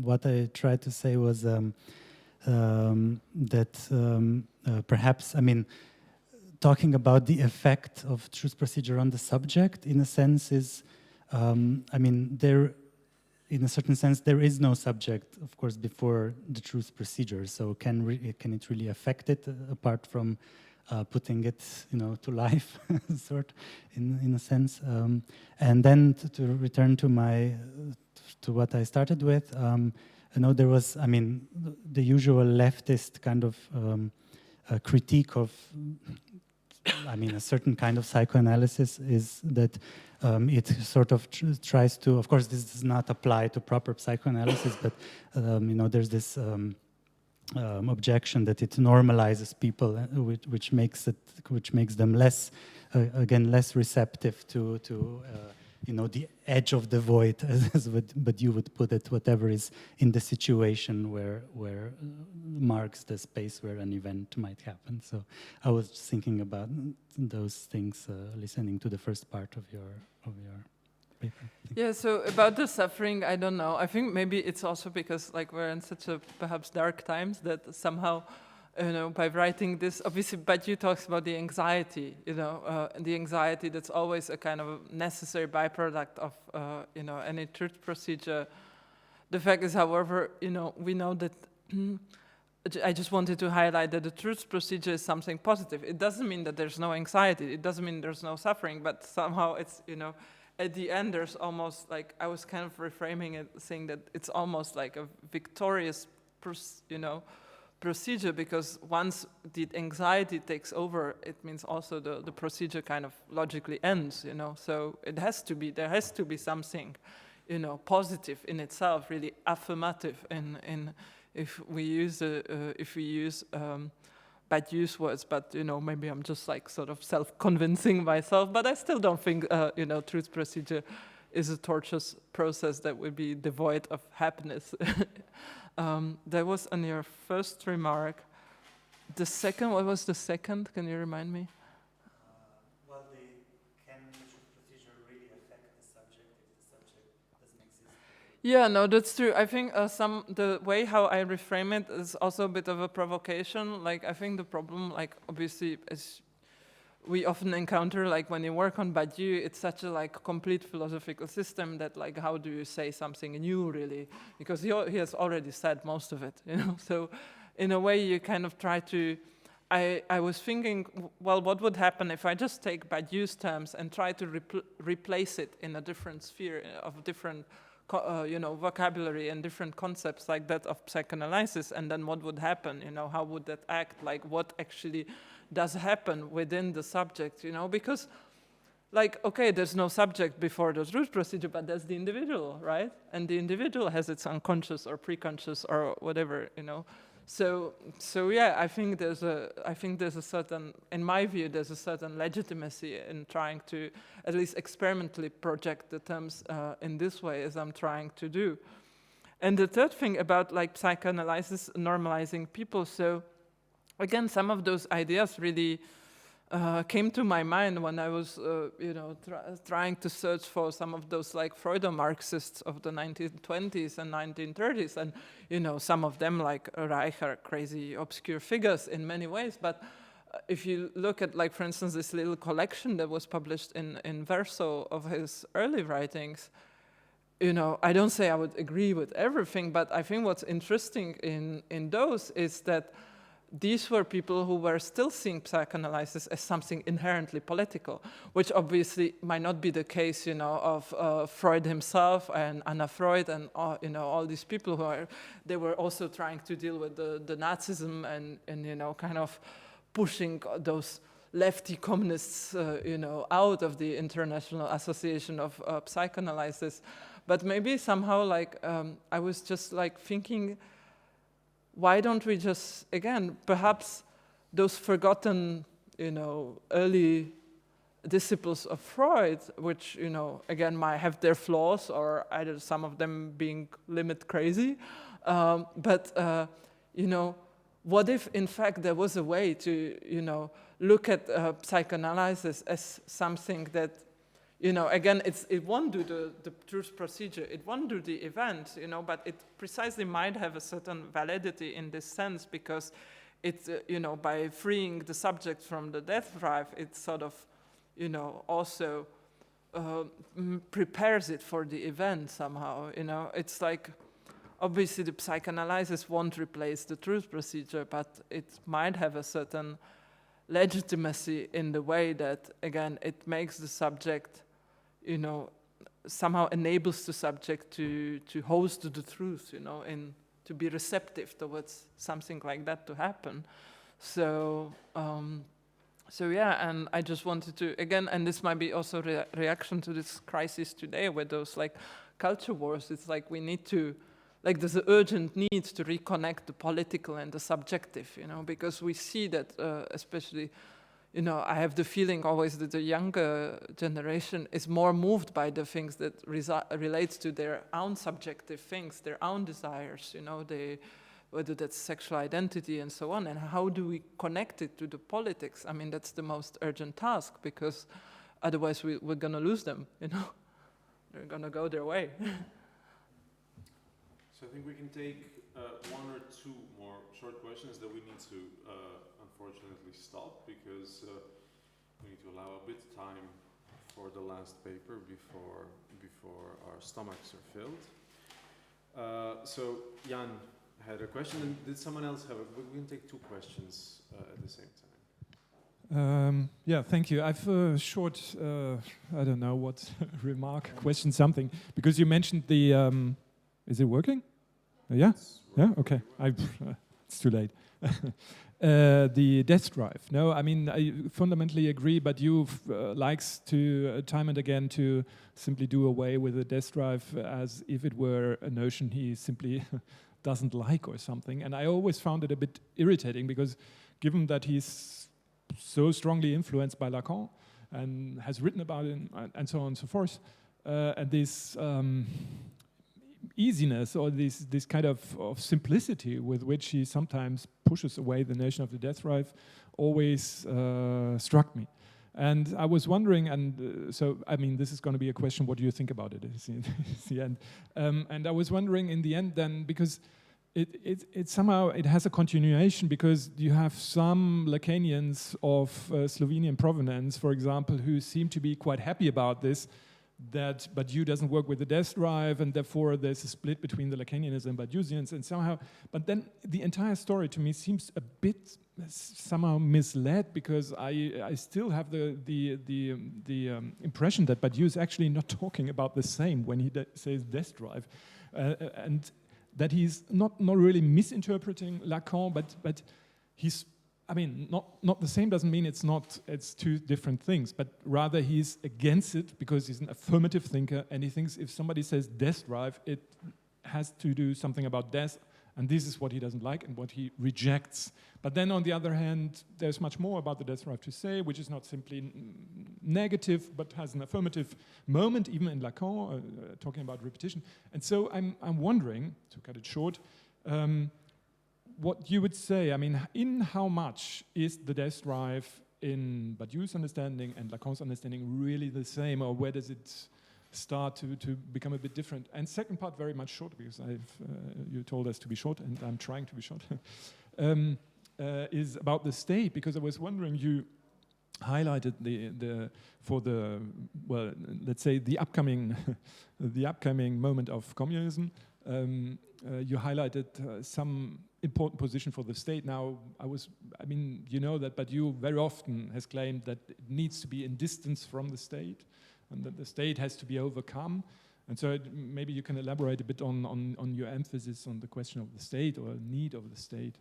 what I tried to say was that perhaps, talking about the effect of truth procedure on the subject, in a sense, is, there, in a certain sense, there is no subject, of course, before the truth procedure. So can it really affect it, apart from putting it, to life, sort, in a sense? And then to return to what I started with, there was, the usual leftist kind of critique of, a certain kind of psychoanalysis is that it sort of tries to, of course, this does not apply to proper psychoanalysis, but, there's this objection that it normalizes people, which makes them less, less receptive to the edge of the void, but you would put it, whatever is in the situation where marks the space where an event might happen. So I was thinking about those things, listening to the first part of your paper. Yeah, so about the suffering, I don't know. I think maybe it's also because we're in such a perhaps dark times that somehow, by writing this, obviously Badiou talks about the anxiety, the anxiety that's always a kind of necessary byproduct of, any truth procedure. The fact is, however, we know that, I just wanted to highlight that the truth procedure is something positive. It doesn't mean that there's no anxiety. It doesn't mean there's no suffering, but somehow it's, at the end there's almost I was kind of reframing it, saying that it's almost like a victorious, procedure, because once the anxiety takes over, it means also the procedure kind of logically ends, So there has to be something, positive in itself, really affirmative in if we use Badiou's words, but maybe I'm just sort of self-convincing myself, but I still don't think truth procedure is a torturous process that would be devoid of happiness. That was on your first remark. The second, what was the second? Can you remind me? Can the truth procedure really affect the subject if the subject doesn't exist? Yeah, no, that's true. I think the way how I reframe it is also a bit of a provocation. I think the problem, obviously, as we often encounter, when you work on Badiou, it's such a complete philosophical system that how do you say something new, really? Because he has already said most of it, So in a way, you kind of try to. I was thinking, well, what would happen if I just take Badiou's terms and try to replace it in a different sphere of different, vocabulary and different concepts like that of psychoanalysis, and then what would happen? How would that act? What actually does happen within the subject? Because, okay, there's no subject before the truth procedure, but there's the individual, right? And the individual has its unconscious or preconscious or whatever, So yeah, I think there's a certain, in my view, there's a certain legitimacy in trying to at least experimentally project the terms in this way, as I'm trying to do. And the third thing about psychoanalysis normalizing people. So again, some of those ideas really came to my mind when I was, trying to search for some of those Freudo-Marxists of the 1920s and 1930s, and some of them Reich are crazy, obscure figures in many ways. But if you look at for instance, this little collection that was published in Verso of his early writings, you know, I don't say I would agree with everything, but I think what's interesting in those is that these were people who were still seeing psychoanalysis as something inherently political, which obviously might not be the case, you know, of Freud himself and Anna Freud and you know, all these people who are, they were also trying to deal with the Nazism and you know, kind of pushing those lefty communists, you know, out of the International Association of Psychoanalysis. But maybe somehow, like, I was just like thinking, why don't we just, again, perhaps those forgotten, you know, early disciples of Freud, which, you know, again, might have their flaws, or either some of them being limit crazy, but you know, what if, in fact, there was a way to, you know, look at psychoanalysis as something that, you know, again, it won't do the truth procedure, it won't do the event, you know, but it precisely might have a certain validity in this sense, because it, you know, by freeing the subject from the death drive, it sort of, you know, also prepares it for the event somehow, you know. It's like, obviously the psychoanalysis won't replace the truth procedure, but it might have a certain legitimacy in the way that, again, it makes the subject, you know, somehow enables the subject to host the truth, you know, and to be receptive towards something like that to happen. So, so yeah, and I just wanted to, again, and this might be also a reaction to this crisis today with those like culture wars. It's like we need to, like there's an urgent need to reconnect the political and the subjective, you know, because we see that especially, you know, I have the feeling always that the younger generation is more moved by the things that relates to their own subjective things, their own desires, you know, whether that's sexual identity and so on, and how do we connect it to the politics? I mean, that's the most urgent task, because otherwise we're gonna lose them, you know, they're gonna go their way. So I think we can take one or two more short questions that we need to unfortunately stop, because we need to allow a bit time for the last paper before our stomachs are filled. So Jan had a question, and did someone else have we can take two questions at the same time. Yeah, thank you. I've a short, I don't know what remark, question, something, because you mentioned the, is it working? Yeah? Yeah, okay. It's too late. The death drive. No, I mean, I fundamentally agree, but you likes to, time and again, to simply do away with the death drive as if it were a notion he simply doesn't like or something. And I always found it a bit irritating, because given that he's so strongly influenced by Lacan and has written about it and so on and so forth, and this easiness or this kind of simplicity with which he sometimes pushes away the notion of the death drive always struck me. And I was wondering, and so, I mean, this is going to be a question, what do you think about it? It's the end. And I was wondering in the end then, because it somehow, it has a continuation, because you have some Lacanians of Slovenian provenance, for example, who seem to be quite happy about this, that Badiou doesn't work with the death drive, and therefore there's a split between the Lacanians and Badiousians, and somehow, but then the entire story to me seems a bit somehow misled, because I still have the impression that Badiou is actually not talking about the same when he says death drive, and that he's not really misinterpreting Lacan, but he's, I mean, not the same doesn't mean it's two different things, but rather he's against it because he's an affirmative thinker, and he thinks if somebody says death drive, it has to do something about death, and this is what he doesn't like and what he rejects. But then on the other hand, there's much more about the death drive to say, which is not simply negative, but has an affirmative moment, even in Lacan, talking about repetition. And so I'm wondering, to cut it short, what you would say, I mean, in how much is the death drive in Badiou's understanding and Lacan's understanding really the same, or where does it start to become a bit different? And second part, very much short, because you told us to be short, and I'm trying to be short, is about the state, because I was wondering, highlighted let's say the upcoming the upcoming moment of communism. You highlighted some important position for the state. Now, I mean, you know that Badiou very often has claimed that it needs to be in distance from the state, and that the state has to be overcome. And so maybe you can elaborate a bit on your emphasis on the question of the state or need of the state.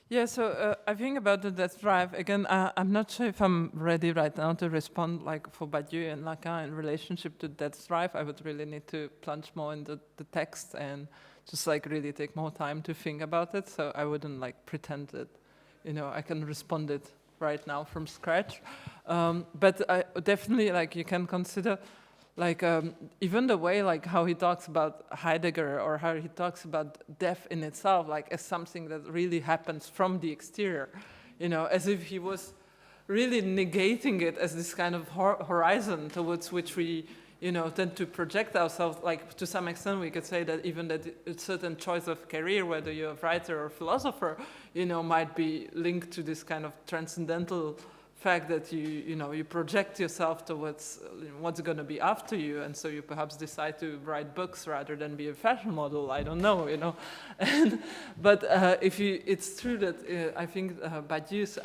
Yeah, so I think about the death drive, again, I'm not sure if I'm ready right now to respond like for Badiou and Lacan in relationship to death drive. I would really need to plunge more into the text and just like really take more time to think about it. So I wouldn't like pretend that, you know, I can respond it right now from scratch. But I definitely like you can consider like even the way like how he talks about Heidegger or how he talks about death in itself, like as something that really happens from the exterior, you know, as if he was really negating it as this kind of horizon towards which we, you know, tend to project ourselves. Like to some extent, we could say that even that a certain choice of career, whether you're a writer or philosopher, you know, might be linked to this kind of transcendental fact that you project yourself towards what's going to be after you, and so you perhaps decide to write books rather than be a fashion model. I don't know, you know. But it's true that I think Badiou's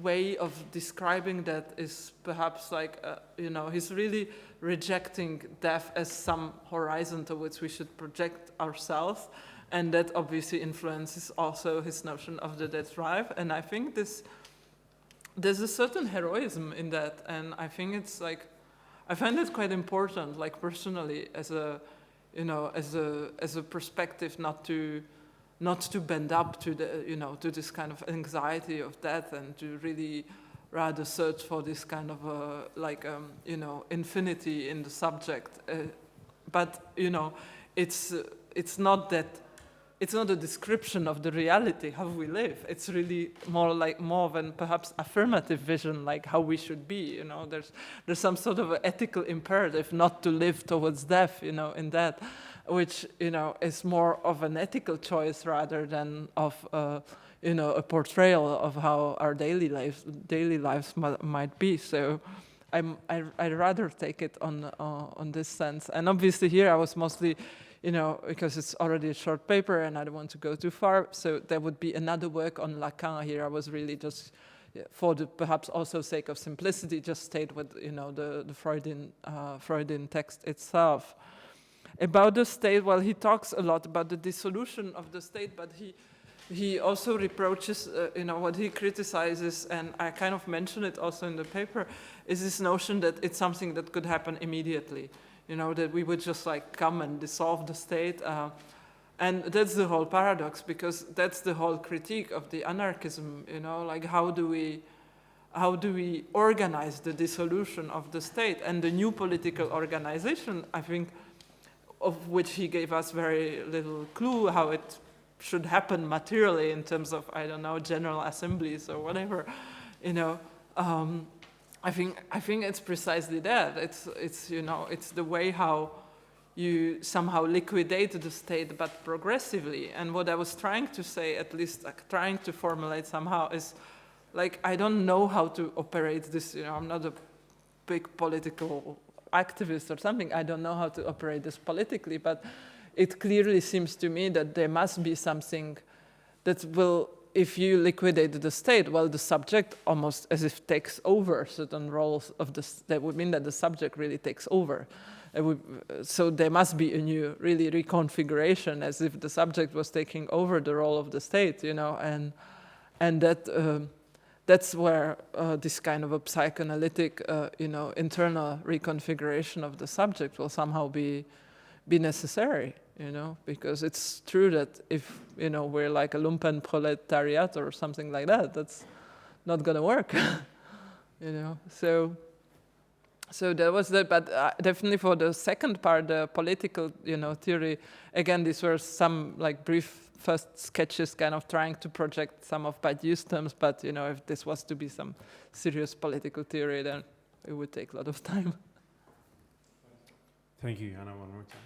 way of describing that is perhaps like you know, he's really rejecting death as some horizon towards we should project ourselves. And that obviously influences also his notion of the death drive. And I think there's a certain heroism in that. And I think it's like, I find it quite important, like personally, as a, you know, as a perspective, not to bend up to the, you know, to this kind of anxiety of death, and to really rather search for this kind of you know, infinity in the subject. But you know, it's not that. It's not a description of the reality, how we live. It's really more of an perhaps affirmative vision, like how we should be. You know, there's some sort of ethical imperative not to live towards death. You know, in that, which you know is more of an ethical choice rather than of you know, a portrayal of how our daily lives might be. So, I rather take it on this sense. And obviously here I was mostly, you know, because it's already a short paper and I don't want to go too far, so there would be another work on Lacan here. I was really just, for the perhaps also sake of simplicity, just stayed with, you know, the Freudian text itself. About the state, well, he talks a lot about the dissolution of the state, but he also reproaches, you know, what he criticizes, and I kind of mention it also in the paper, is this notion that it's something that could happen immediately. You know, that we would just like come and dissolve the state. And that's the whole paradox, because that's the whole critique of the anarchism, you know, like how do we organize the dissolution of the state? And the new political organization, I think, of which he gave us very little clue how it should happen materially in terms of, I don't know, general assemblies or whatever, you know, I think it's precisely that. It's you know, it's the way how you somehow liquidate the state, but progressively. And what I was trying to say, at least like trying to formulate somehow, is like I don't know how to operate this. You know, I'm not a big political activist or something. I don't know how to operate this politically, but it clearly seems to me that there must be something that will. If you liquidate the state, well, the subject almost as if takes over certain roles of that would mean that the subject really takes over. So there must be a new, really, reconfiguration, as if the subject was taking over the role of the state, you know, and that's where this kind of a psychoanalytic, you know, internal reconfiguration of the subject will somehow be necessary. You know, because it's true that if, you know, we're like a lumpen proletariat or something like that, that's not going to work, you know. So there was that, but definitely for the second part, the political, you know, theory, again, these were some like brief first sketches kind of trying to project some of Badiou's terms, but, you know, if this was to be some serious political theory, then it would take a lot of time. Thank you, Jana, one more time.